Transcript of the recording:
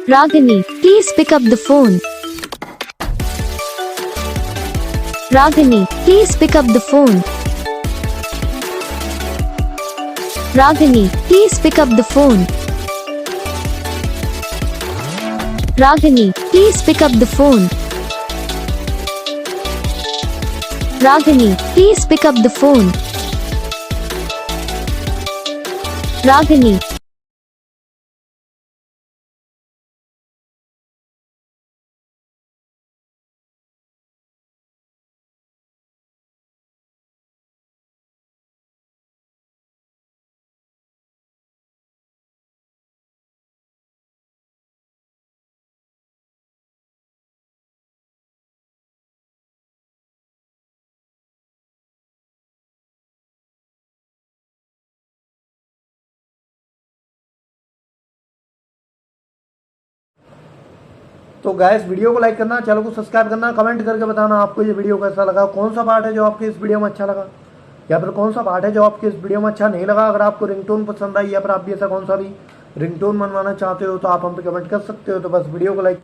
Ragini, please pick up the phone. Ragini, please pick up the phone. Ragini, please pick up the phone. Ragini, please pick up the phone. Ragini, please pick up the phone. Ragini. तो guys video को like करना, channel को subscribe करना, comment करके बताना आपको ये video कैसा लगा, कौन सा पार्ट है जो आपके इस वीडियो में अच्छा लगा या फिर कौन सा पार्ट है जो आपके इस वीडियो में अच्छा नहीं लगा। अगर आपको रिंगटोन पसंद आई या फिर आप भी ऐसा कौन सा भी रिंगटोन बनवाना चाहते हो तो आप हम पे कमेंट कर सकते हो। तो बस वीडियो को लाइक